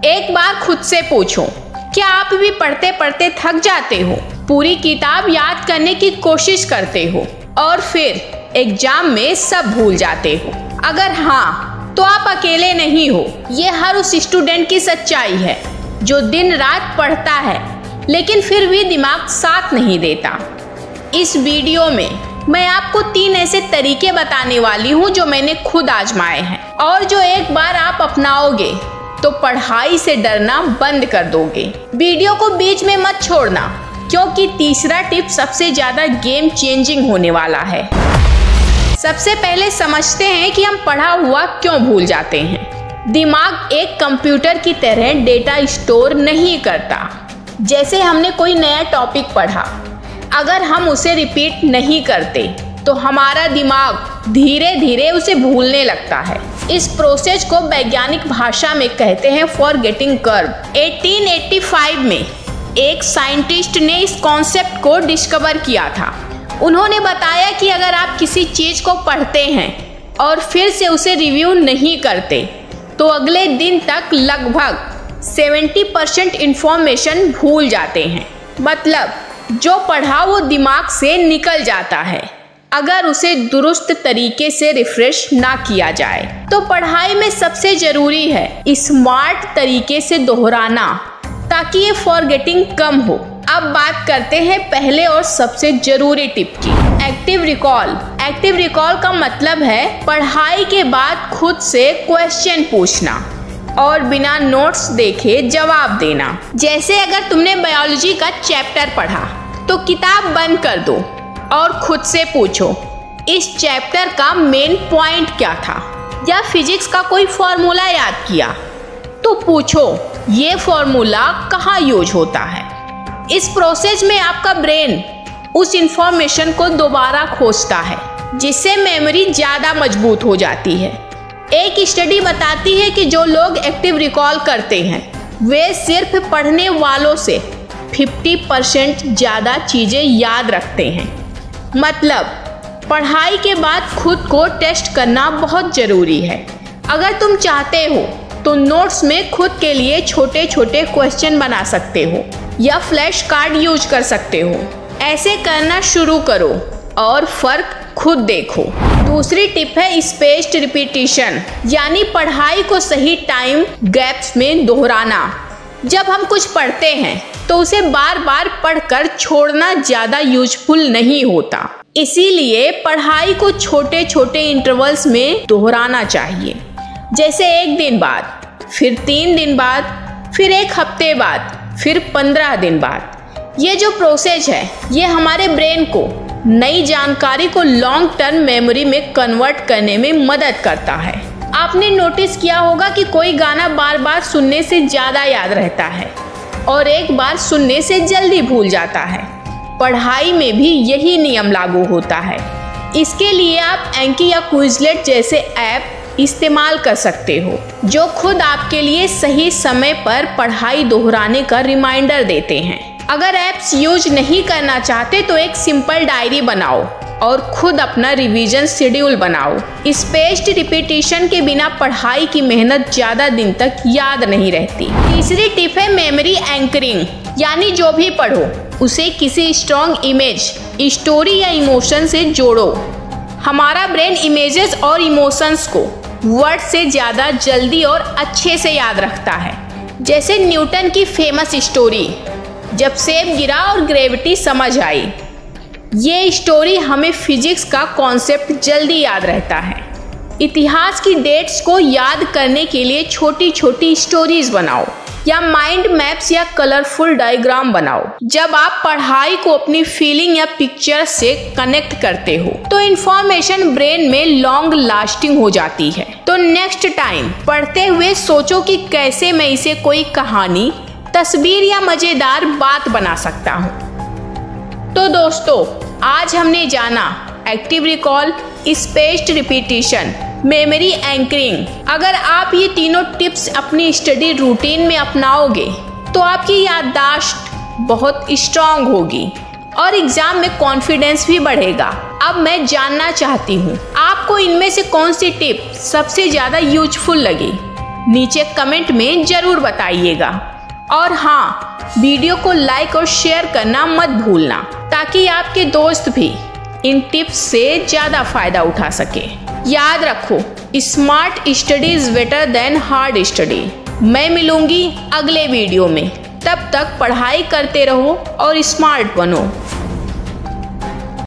एक बार खुद से पूछो, क्या आप भी पढ़ते पढ़ते थक जाते हो, पूरी किताब याद करने की कोशिश करते हो और फिर एग्जाम में सब भूल जाते हो? अगर हाँ, तो आप अकेले नहीं हो। ये हर उस स्टूडेंट की सच्चाई है जो दिन रात पढ़ता है लेकिन फिर भी दिमाग साथ नहीं देता। इस वीडियो में मैं आपको 3 ऐसे तरीके बताने वाली हूँ जो मैंने खुद आजमाए हैं और जो एक बार आप अपनाओगे तो पढ़ाई से डरना बंद कर दोगे। वीडियो को बीच में मत छोड़ना क्योंकि तीसरा टिप सबसे ज्यादा गेम चेंजिंग होने वाला है। सबसे पहले समझते हैं कि हम पढ़ा हुआ क्यों भूल जाते हैं। दिमाग एक कंप्यूटर की तरह डेटा स्टोर नहीं करता। जैसे हमने कोई नया टॉपिक पढ़ा, अगर हम उसे रिपीट नहीं करते तो हमारा दिमाग धीरे धीरे उसे भूलने लगता है। इस प्रोसेस को वैज्ञानिक भाषा में कहते हैं फॉरगेटिंग कर्व। 1885 में एक साइंटिस्ट ने इस कॉन्सेप्ट को डिस्कवर किया था। उन्होंने बताया कि अगर आप किसी चीज को पढ़ते हैं और फिर से उसे रिव्यू नहीं करते तो अगले दिन तक लगभग 70% इंफॉर्मेशन भूल जाते हैं। मतलब जो पढ़ा वो दिमाग से निकल जाता है अगर उसे दुरुस्त तरीके से रिफ्रेश ना किया जाए। तो पढ़ाई में सबसे जरूरी है स्मार्ट तरीके से दोहराना ताकि ये फॉरगेटिंग कम हो। अब बात करते हैं पहले और सबसे जरूरी टिप की, एक्टिव रिकॉल। एक्टिव रिकॉल का मतलब है पढ़ाई के बाद खुद से क्वेश्चन पूछना और बिना नोट्स देखे जवाब देना। जैसे अगर तुमने बायोलॉजी का चैप्टर पढ़ा तो किताब बंद कर दो और खुद से पूछो इस चैप्टर का मेन पॉइंट क्या था, या फिजिक्स का कोई फॉर्मूला याद किया तो पूछो ये फॉर्मूला कहाँ यूज होता है। इस प्रोसेस में आपका ब्रेन उस इंफॉर्मेशन को दोबारा खोजता है जिससे मेमोरी ज्यादा मजबूत हो जाती है। एक स्टडी बताती है कि जो लोग एक्टिव रिकॉल करते हैं वे सिर्फ पढ़ने वालों से 50% ज्यादा चीजें याद रखते हैं। मतलब पढ़ाई के बाद खुद को टेस्ट करना बहुत जरूरी है। अगर तुम चाहते हो तो नोट्स में खुद के लिए छोटे छोटे क्वेश्चन बना सकते हो या फ्लैश कार्ड यूज कर सकते हो। ऐसे करना शुरू करो और फर्क खुद देखो। दूसरी टिप है स्पेस्ड रिपीटिशन, यानी पढ़ाई को सही टाइम गैप्स में दोहराना। जब हम कुछ पढ़ते हैं तो उसे बार बार पढ़कर छोड़ना ज्यादा यूजफुल नहीं होता। इसीलिए पढ़ाई को छोटे छोटे इंटरवल्स में दोहराना चाहिए। जैसे 1 दिन बाद, फिर 3 दिन बाद, फिर 1 हफ्ते बाद, फिर 15 दिन बाद। ये जो प्रोसेस है ये हमारे ब्रेन को नई जानकारी को लॉन्ग टर्म मेमोरी में कन्वर्ट करने में मदद करता है। आपने नोटिस किया होगा कि कोई गाना बार बार सुनने से ज्यादा याद रहता है और एक बार सुनने से जल्दी भूल जाता है। पढ़ाई में भी यही नियम लागू होता है। इसके लिए आप एंकी या क्विजलेट जैसे ऐप इस्तेमाल कर सकते हो जो खुद आपके लिए सही समय पर पढ़ाई दोहराने का रिमाइंडर देते हैं। अगर ऐप्स यूज नहीं करना चाहते तो एक सिंपल डायरी बनाओ और खुद अपना रिवीजन शेड्यूल बनाओ। स्पेस्ड रिपीटिशन के बिना पढ़ाई की मेहनत ज्यादा दिन तक याद नहीं रहती। तीसरी टिप है मेमोरी एंकरिंग, यानी जो भी पढ़ो उसे किसी स्ट्रॉन्ग इमेज, स्टोरी या इमोशन से जोड़ो। हमारा ब्रेन इमेजेस और इमोशंस को वर्ड से ज्यादा जल्दी और अच्छे से याद रखता है। जैसे न्यूटन की फेमस स्टोरी, जब सेब गिरा और ग्रेविटी समझ आई। ये स्टोरी हमें फिजिक्स का कॉन्सेप्ट जल्दी याद रहता है। इतिहास की डेट्स को याद करने के लिए छोटी छोटी स्टोरीज बनाओ या माइंड मैप्स या कलरफुल डायग्राम बनाओ। जब आप पढ़ाई को अपनी फीलिंग या पिक्चर से कनेक्ट करते हो तो इंफॉर्मेशन ब्रेन में लॉन्ग लास्टिंग हो जाती है। तो नेक्स्ट टाइम पढ़ते हुए सोचो कि कैसे मैं इसे कोई कहानी, तस्वीर या मजेदार बात बना सकता हूँ। तो दोस्तों, आज हमने जाना active recall, spaced repetition, memory anchoring. अगर आप ये तीनों टिप्स अपनी स्टडी रूटीन में अपनाओगे तो आपकी याददाश्त बहुत स्ट्रांग होगी और एग्जाम में कॉन्फिडेंस भी बढ़ेगा। अब मैं जानना चाहती हूँ आपको इनमें से कौन सी टिप सबसे ज्यादा यूजफुल लगी। नीचे कमेंट में जरूर बताइएगा। और हाँ, वीडियो को लाइक और शेयर करना मत भूलना, ताकि आपके दोस्त भी इन टिप्स से ज़्यादा फायदा उठा सके। याद रखो, smart study is better than hard study. मैं मिलूंगी अगले वीडियो में। तब तक पढ़ाई करते रहो और स्मार्ट बनो।